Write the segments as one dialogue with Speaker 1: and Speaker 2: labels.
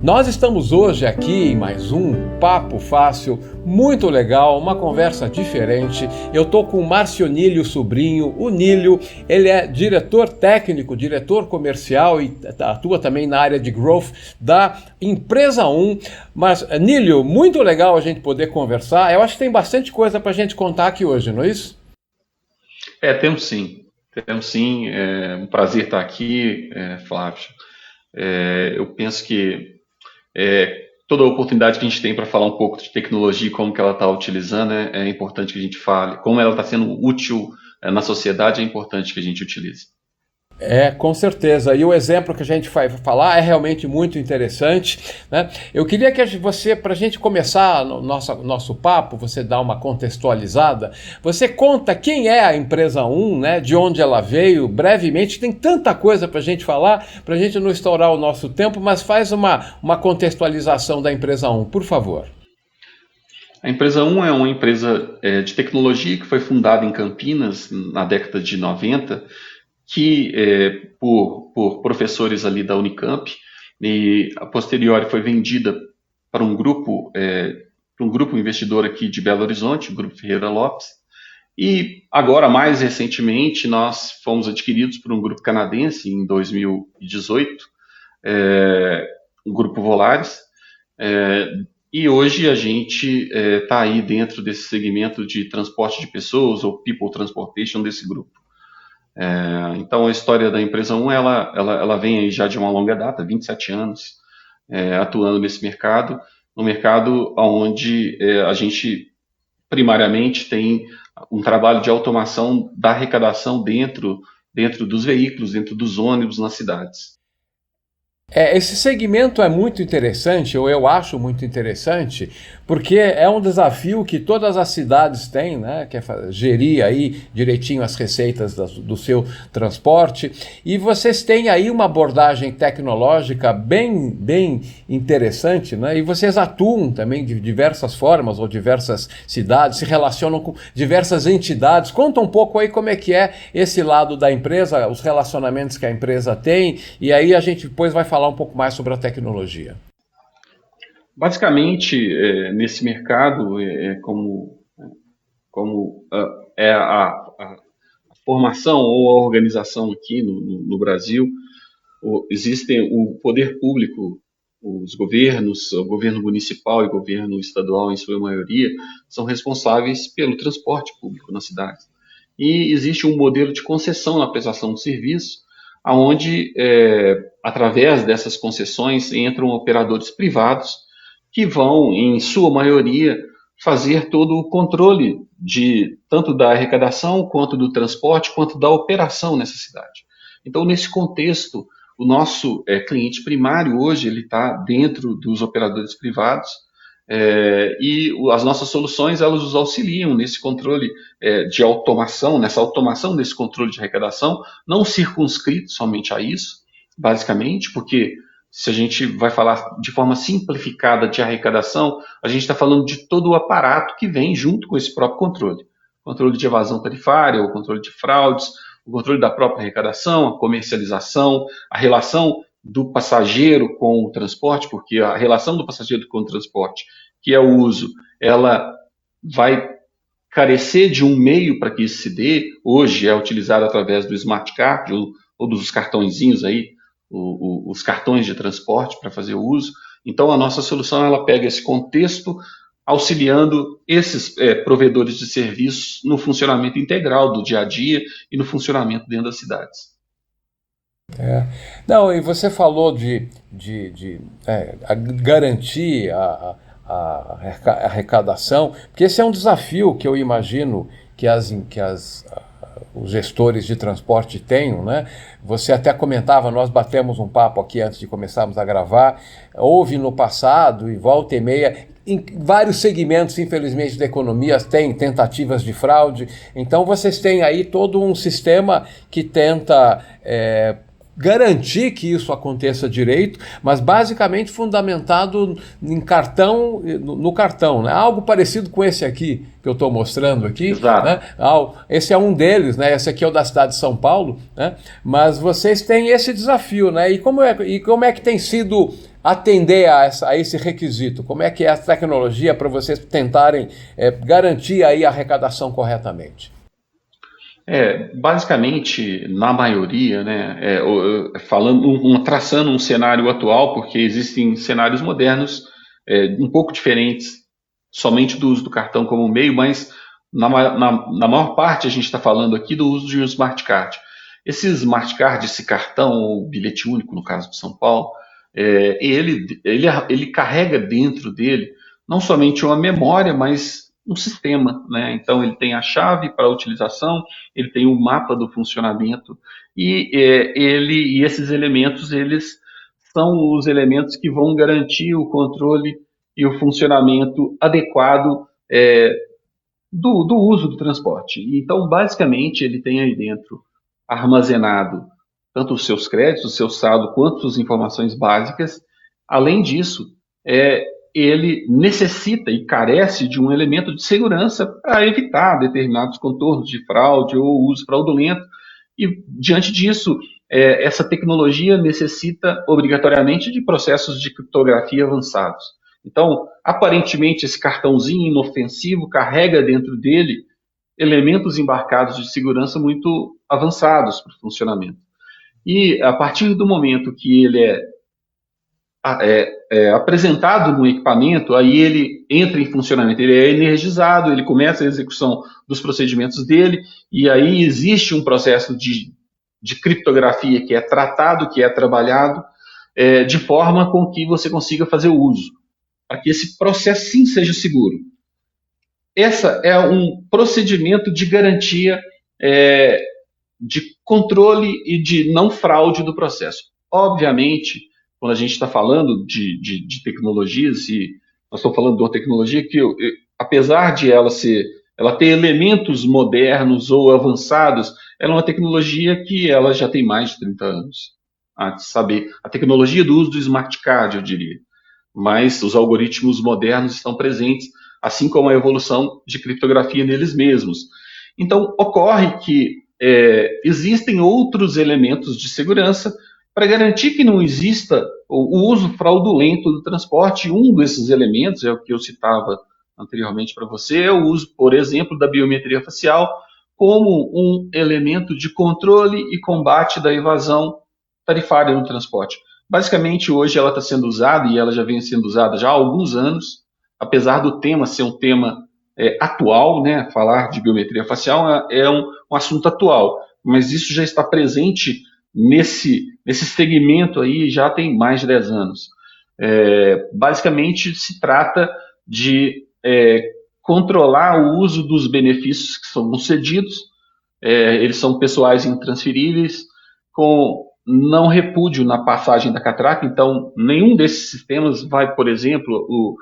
Speaker 1: Nós estamos hoje aqui em mais um Papo Fácil, muito legal, uma conversa diferente. Eu estou com o Márcio Nílio Sobrinho. O Nílio, ele é diretor técnico, diretor comercial e atua também na área de growth da Empresa 1. Mas, Nílio, muito legal a gente poder conversar. Eu acho que tem bastante coisa para a gente contar aqui hoje, não é isso?
Speaker 2: Temos sim. Temos sim. É um prazer estar aqui, Flávio. Eu penso que toda a oportunidade que a gente tem para falar um pouco de tecnologia e como que ela está utilizando, é importante que a gente fale. Como ela está sendo útil na sociedade, é importante que a gente utilize.
Speaker 1: Com certeza. E o exemplo que a gente vai falar é realmente muito interessante, né? Eu queria que você, para a gente começar nosso papo, você dá uma contextualizada. Você conta quem é a Empresa 1, né? De onde ela veio, brevemente. Tem tanta coisa para a gente falar, para a gente não estourar o nosso tempo, mas faz uma contextualização da Empresa 1, por favor.
Speaker 2: A Empresa 1 é uma empresa de tecnologia que foi fundada em Campinas na década de 90, que por professores ali da Unicamp, e a posteriori foi vendida para um grupo investidor aqui de Belo Horizonte, o Grupo Ferreira Lopes, e agora, mais recentemente, nós fomos adquiridos por um grupo canadense em 2018, o Grupo Volaris, e hoje a gente está aí dentro desse segmento de transporte de pessoas, ou People Transportation desse grupo. Então a história da Empresa 1, ela vem aí já de uma longa data, 27 anos, atuando nesse mercado, no mercado onde a gente primariamente tem um trabalho de automação da arrecadação dentro dos veículos, dentro dos ônibus nas cidades.
Speaker 1: Esse segmento é muito interessante, ou eu acho muito interessante, porque é um desafio que todas as cidades têm, né? Que é gerir aí direitinho as receitas do seu transporte. E vocês têm aí uma abordagem tecnológica bem interessante, né? E vocês atuam também de diversas formas, ou diversas cidades, se relacionam com diversas entidades. Conta um pouco aí como é que é esse lado da empresa, os relacionamentos que a empresa tem, e aí a gente depois vai falar um pouco mais sobre a tecnologia.
Speaker 2: Basicamente, nesse mercado, como a formação ou a organização aqui no Brasil, existem o poder público, os governos, o governo municipal e o governo estadual, em sua maioria, são responsáveis pelo transporte público na cidade. E existe um modelo de concessão na prestação de serviço, onde, através dessas concessões, entram operadores privados que vão, em sua maioria, fazer todo o controle tanto da arrecadação, quanto do transporte, quanto da operação nessa cidade. Então, nesse contexto, o nosso cliente primário hoje ele está dentro dos operadores privados, e as nossas soluções elas os auxiliam nesse controle de automação, nessa automação desse controle de arrecadação, não circunscrito somente a isso, basicamente, porque se a gente vai falar de forma simplificada de arrecadação, a gente está falando de todo o aparato que vem junto com esse próprio controle. Controle de evasão tarifária, o controle de fraudes, o controle da própria arrecadação, a comercialização, a relação do passageiro com o transporte, porque a relação do passageiro com o transporte, que é o uso, ela vai carecer de um meio para que isso se dê. Hoje é utilizado através do Smart Card ou dos cartõezinhos aí, os cartões de transporte para fazer o uso. Então a nossa solução ela pega esse contexto, auxiliando esses provedores de serviços no funcionamento integral do dia a dia e no funcionamento dentro das cidades.
Speaker 1: Não, e você falou de garantir a arrecadação, porque esse é um desafio que eu imagino que os gestores de transporte tenham, né? Você até comentava, nós batemos um papo aqui antes de começarmos a gravar, houve no passado e volta e meia, em vários segmentos, infelizmente, da economia, tem tentativas de fraude, então vocês têm aí todo um sistema que tenta garantir que isso aconteça direito, mas basicamente fundamentado em cartão, no cartão, né? Algo parecido com esse aqui que eu estou mostrando aqui.
Speaker 2: Exato.
Speaker 1: Né? Esse é um deles, né? Esse aqui é o da cidade de São Paulo, né? Mas vocês têm esse desafio, né? E como é que tem sido atender a esse requisito? Como é que é a tecnologia para vocês tentarem garantir aí a arrecadação corretamente?
Speaker 2: Basicamente, na maioria, né, traçando um cenário atual, porque existem cenários modernos um pouco diferentes, somente do uso do cartão como meio, mas na maior parte a gente está falando aqui do uso de um smart card. Esse smart card, esse cartão, ou bilhete único, no caso de São Paulo, ele carrega dentro dele não somente uma memória, mas um sistema, né? Então ele tem a chave para a utilização, ele tem o mapa do funcionamento e esses elementos eles são os elementos que vão garantir o controle e o funcionamento adequado do uso do transporte. Então, basicamente, ele tem aí dentro armazenado tanto os seus créditos, o seu saldo, quanto as informações básicas. Além disso, ele necessita e carece de um elemento de segurança para evitar determinados contornos de fraude ou uso fraudulento. E, diante disso, essa tecnologia necessita obrigatoriamente de processos de criptografia avançados. Então, aparentemente, esse cartãozinho inofensivo carrega dentro dele elementos embarcados de segurança muito avançados para o funcionamento. E, a partir do momento que ele é apresentado no equipamento, aí ele entra em funcionamento, ele é energizado, ele começa a execução dos procedimentos dele, e aí existe um processo de criptografia que é tratado, que é trabalhado, de forma com que você consiga fazer o uso, para que esse processo sim seja seguro. Essa é um procedimento de garantia, de controle e de não fraude do processo. Obviamente, quando a gente está falando de tecnologias, e nós estamos falando de uma tecnologia que, apesar de ela ter elementos modernos ou avançados, ela é uma tecnologia que ela já tem mais de 30 anos. A tecnologia do uso do smart card, eu diria. Mas os algoritmos modernos estão presentes, assim como a evolução de criptografia neles mesmos. Então, ocorre que existem outros elementos de segurança para garantir que não exista o uso fraudulento do transporte. Um desses elementos, é o que eu citava anteriormente para você, é o uso, por exemplo, da biometria facial como um elemento de controle e combate da evasão tarifária no transporte. Basicamente, hoje ela está sendo usada, e ela já vem sendo usada já há alguns anos, apesar do tema ser um tema atual, né? Falar de biometria facial é um assunto atual, mas isso já está presente nesse segmento aí já tem mais de 10 anos. Basicamente, se trata de controlar o uso dos benefícios que são concedidos, eles são pessoais e intransferíveis, com não repúdio na passagem da catraca. Então, nenhum desses sistemas vai, por exemplo,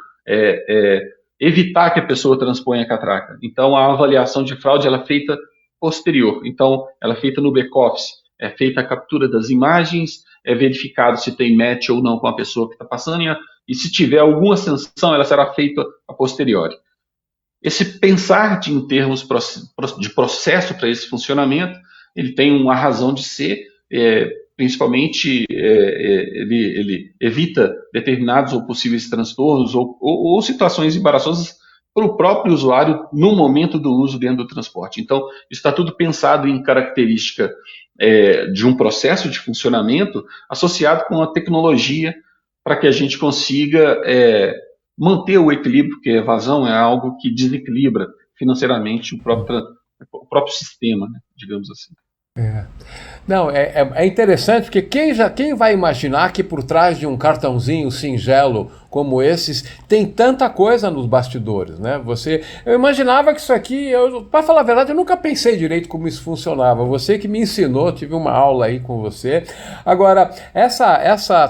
Speaker 2: evitar que a pessoa transponha a catraca. Então, a avaliação de fraude ela é feita posterior. Então, ela é feita no back-office. É feita a captura das imagens, é verificado se tem match ou não com a pessoa que está passando, e se tiver alguma sanção, ela será feita a posteriori. Esse pensar em termos de processo para esse funcionamento, ele tem uma razão de ser, principalmente ele evita determinados ou possíveis transtornos ou situações embaraçosas para o próprio usuário no momento do uso dentro do transporte. Então, está tudo pensado em característica de um processo de funcionamento associado com a tecnologia para que a gente consiga manter o equilíbrio, porque a evasão é algo que desequilibra financeiramente o próprio sistema, né, digamos assim.
Speaker 1: Não, é interessante porque quem vai imaginar que por trás de um cartãozinho singelo como esses, tem tanta coisa nos bastidores, né? Eu imaginava que isso aqui, para falar a verdade, eu nunca pensei direito como isso funcionava. Você que me ensinou, tive uma aula aí com você. Agora,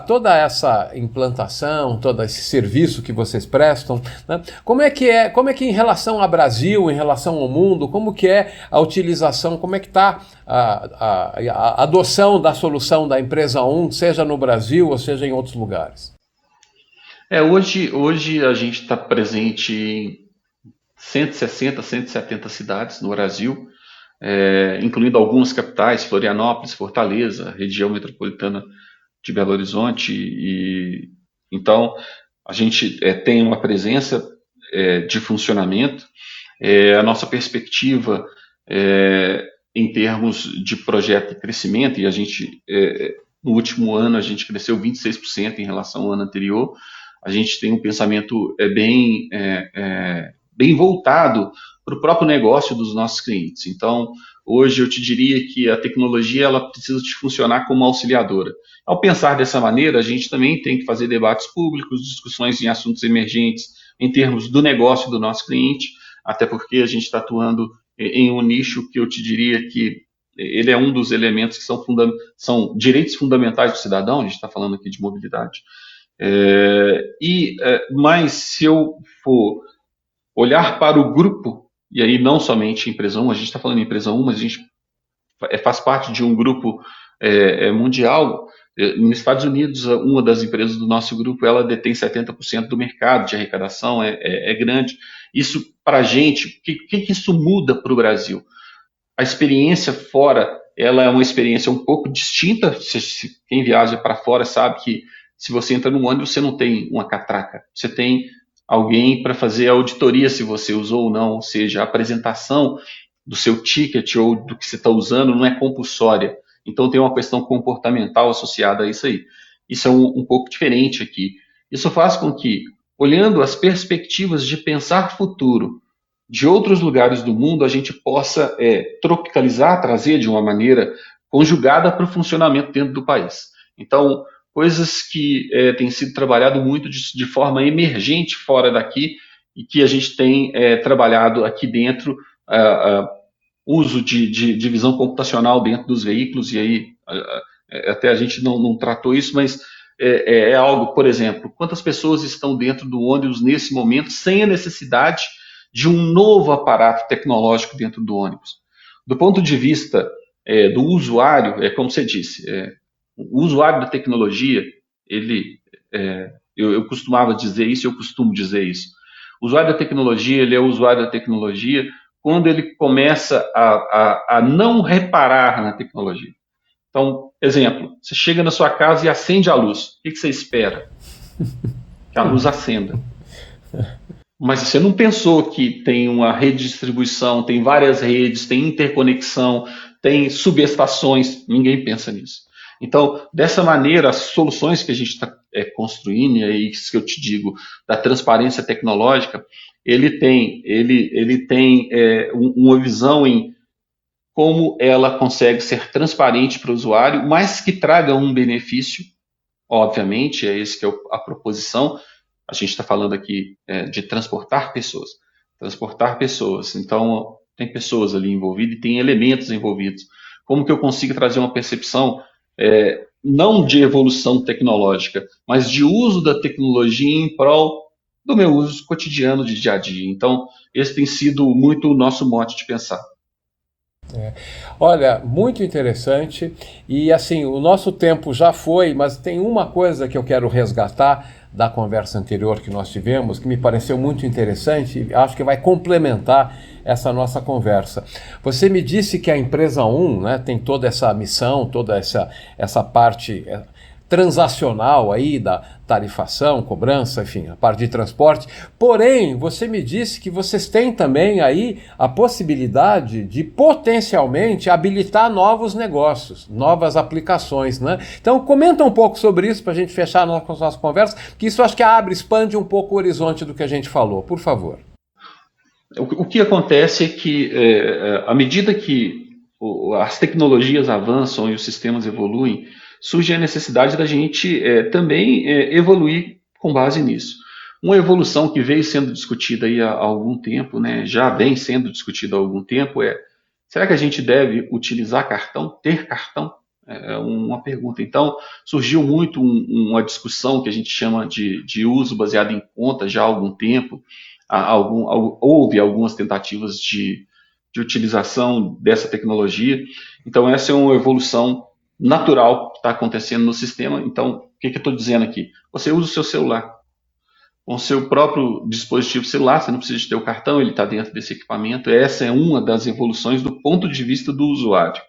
Speaker 1: toda essa implantação, todo esse serviço que vocês prestam, né? Como é que em relação ao Brasil, em relação ao mundo, como que é a utilização, como é que está a adoção da solução da Empresa 1, seja no Brasil ou seja em outros lugares?
Speaker 2: Hoje a gente está presente em 160, 170 cidades no Brasil, incluindo algumas capitais, Florianópolis, Fortaleza, região metropolitana de Belo Horizonte. Então, a gente tem uma presença de funcionamento. A nossa perspectiva em termos de projeto de crescimento, e a gente, no último ano, a gente cresceu 26% em relação ao ano anterior. A gente tem um pensamento bem voltado para o próprio negócio dos nossos clientes. Então, hoje eu te diria que a tecnologia ela precisa de funcionar como auxiliadora. Ao pensar dessa maneira, a gente também tem que fazer debates públicos, discussões em assuntos emergentes em termos do negócio do nosso cliente, até porque a gente está atuando em um nicho que eu te diria que ele é um dos elementos que são direitos fundamentais do cidadão. A gente está falando aqui de mobilidade. Mas se eu for olhar para o grupo, e aí não somente Empresa 1, a gente está falando em Empresa 1, mas a gente faz parte de um grupo mundial. Nos Estados Unidos, uma das empresas do nosso grupo, ela detém 70% do mercado de arrecadação, é grande. Isso, para a gente, o que isso muda para o Brasil? A experiência fora, ela é uma experiência um pouco distinta. Quem viaja para fora sabe que se você entra no ônibus, você não tem uma catraca. Você tem alguém para fazer a auditoria se você usou ou não, ou seja, a apresentação do seu ticket ou do que você está usando não é compulsória. Então tem uma questão comportamental associada a isso aí. Isso é um pouco diferente aqui. Isso faz com que, olhando as perspectivas de pensar futuro de outros lugares do mundo, a gente possa tropicalizar, trazer de uma maneira conjugada para o funcionamento dentro do país. Então, coisas que têm sido trabalhado muito de forma emergente fora daqui e que a gente tem trabalhado aqui dentro, uso de visão computacional dentro dos veículos, e aí até a gente não tratou isso, mas é algo, por exemplo, quantas pessoas estão dentro do ônibus nesse momento sem a necessidade de um novo aparato tecnológico dentro do ônibus. Do ponto de vista do usuário, como você disse, o usuário da tecnologia, eu costumava dizer isso, eu costumo dizer isso. O usuário da tecnologia, ele é o usuário da tecnologia quando ele começa a não reparar na tecnologia. Então, exemplo, você chega na sua casa e acende a luz. O que você espera? Que a luz acenda. Mas você não pensou que tem uma rede de distribuição, tem várias redes, tem interconexão, tem subestações. Ninguém pensa nisso. Então, dessa maneira, as soluções que a gente está construindo, e é isso que eu te digo, da transparência tecnológica, ele tem uma visão em como ela consegue ser transparente para o usuário, mas que traga um benefício, obviamente, é esse que é a proposição. A gente está falando aqui de transportar pessoas. Transportar pessoas. Então, tem pessoas ali envolvidas e tem elementos envolvidos. Como que eu consigo trazer uma percepção não de evolução tecnológica, mas de uso da tecnologia em prol do meu uso cotidiano de dia a dia. Então, esse tem sido muito o nosso mote de pensar.
Speaker 1: Olha, muito interessante. E assim, o nosso tempo já foi, mas tem uma coisa que eu quero resgatar da conversa anterior que nós tivemos, que me pareceu muito interessante e acho que vai complementar essa nossa conversa. Você me disse que a Empresa 1, né, tem toda essa missão, toda essa parte transacional aí da tarifação, cobrança, enfim, a parte de transporte. Porém, você me disse que vocês têm também aí a possibilidade de potencialmente habilitar novos negócios, novas aplicações, né? Então, comenta um pouco sobre isso para a gente fechar a nossa conversa, que isso acho que expande um pouco o horizonte do que a gente falou. Por favor.
Speaker 2: O que acontece é que, à medida que as tecnologias avançam e os sistemas evoluem, surge a necessidade da gente também evoluir com base nisso. Uma evolução que veio sendo discutida aí há algum tempo, né, já vem sendo discutida há algum tempo, será que a gente deve utilizar cartão, ter cartão? É uma pergunta. Então, surgiu muito uma discussão que a gente chama de uso baseado em conta já há algum tempo. Houve algumas tentativas de utilização dessa tecnologia. Então, essa é uma evolução natural que está acontecendo no sistema. Então, o que eu estou dizendo aqui? Você usa o seu celular. Com o seu próprio dispositivo celular, você não precisa de ter o cartão, ele está dentro desse equipamento. Essa é uma das evoluções do ponto de vista do usuário.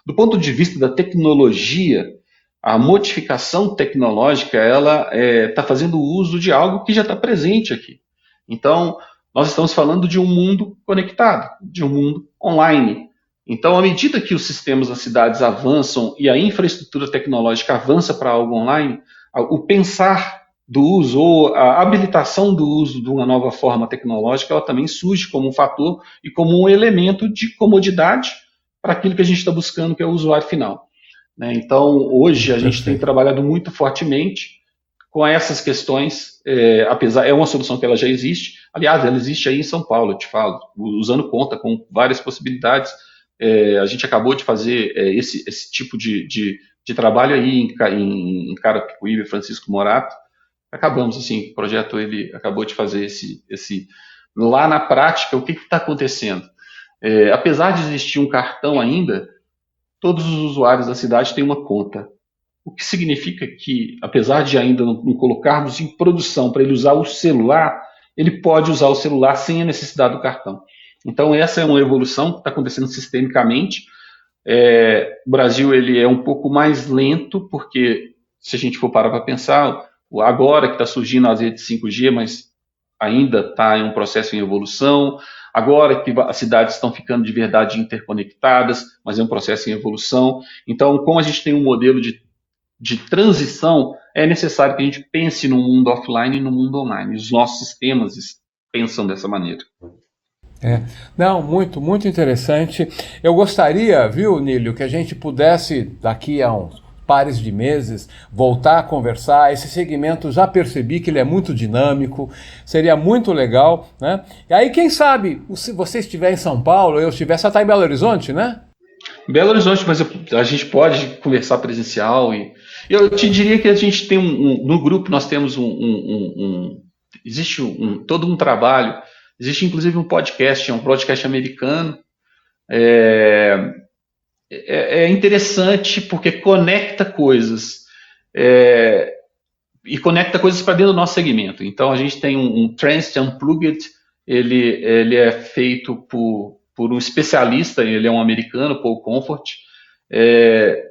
Speaker 2: Do ponto de vista da tecnologia, a modificação tecnológica, ela está fazendo uso de algo que já está presente aqui. Então, nós estamos falando de um mundo conectado, de um mundo online. Então, à medida que os sistemas das cidades avançam e a infraestrutura tecnológica avança para algo online, o pensar do uso ou a habilitação do uso de uma nova forma tecnológica, ela também surge como um fator e como um elemento de comodidade para aquilo que a gente está buscando, que é o usuário final. Né? Então, hoje, a gente tem trabalhado muito fortemente com essas questões, apesar, é uma solução que ela já existe. Aliás, ela existe aí em São Paulo, eu te falo, usando conta com várias possibilidades. A gente acabou de fazer esse tipo de trabalho aí em Carapicuíba, Francisco Morato. Acabamos, assim, o projeto ele acabou de fazer esse... Lá na prática, o que está acontecendo? Apesar de existir um cartão ainda, todos os usuários da cidade têm uma conta. O que significa que, apesar de ainda não colocarmos em produção para ele usar o celular, ele pode usar o celular sem a necessidade do cartão. Então, essa é uma evolução que está acontecendo sistemicamente. O Brasil ele é um pouco mais lento, porque, se a gente for parar para pensar, agora que está surgindo as redes 5G, mas ainda está em um processo em evolução. Agora que as cidades estão ficando de verdade interconectadas, mas é um processo em evolução. Então, como a gente tem um modelo de transição, é necessário que a gente pense no mundo offline e no mundo online. Os nossos sistemas pensam dessa maneira.
Speaker 1: Não, muito, muito interessante. Eu gostaria, viu, Nílio, que a gente pudesse, daqui a uns pares de meses, voltar a conversar. Esse segmento já percebi que ele é muito dinâmico, seria muito legal, né? E aí, quem sabe, se você estiver em São Paulo, eu estiver, você está em Belo Horizonte, né?
Speaker 2: Belo Horizonte, mas a gente pode conversar presencial. E eu te diria que a gente tem no grupo nós temos existe todo um trabalho, existe inclusive um podcast americano. É interessante porque conecta coisas e conecta coisas para dentro do nosso segmento. Então a gente tem um Transit Unplugged, ele é feito por um especialista, ele é um americano, Paul Comfort.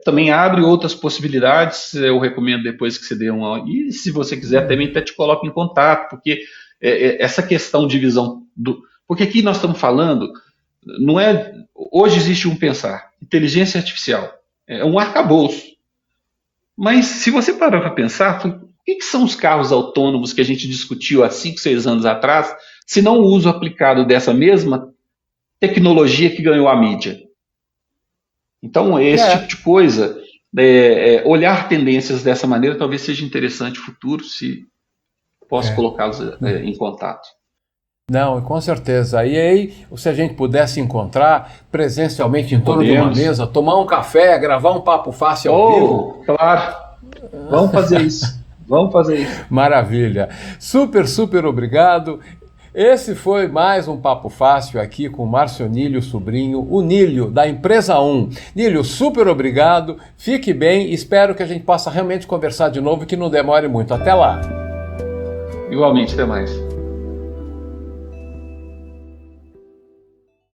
Speaker 2: Também abre outras possibilidades, eu recomendo depois que você dê uma... E se você quiser também até te coloco em contato, porque essa questão de visão... Porque aqui nós estamos falando, não é... Hoje existe um pensar, inteligência artificial, é um arcabouço. Mas se você parar para pensar, o que são os carros autônomos que a gente discutiu há 5, 6 anos atrás, se não o uso aplicado dessa mesma tecnologia que ganhou a mídia? Então, esse tipo de coisa, olhar tendências dessa maneira talvez seja interessante no futuro, se posso colocá-los em contato.
Speaker 1: Não, com certeza. E aí, se a gente pudesse encontrar presencialmente em torno de uma mesa, tomar um café, gravar um papo fácil ao vivo.
Speaker 2: Claro, vamos fazer isso. Vamos fazer isso.
Speaker 1: Maravilha. Super, super obrigado. Esse foi mais um Papo Fácil aqui com o Márcio Nílio Sobrinho, o Nílio, da Empresa 1. Nílio, super obrigado, fique bem, espero que a gente possa realmente conversar de novo e que não demore muito. Até lá.
Speaker 2: Igualmente, até mais.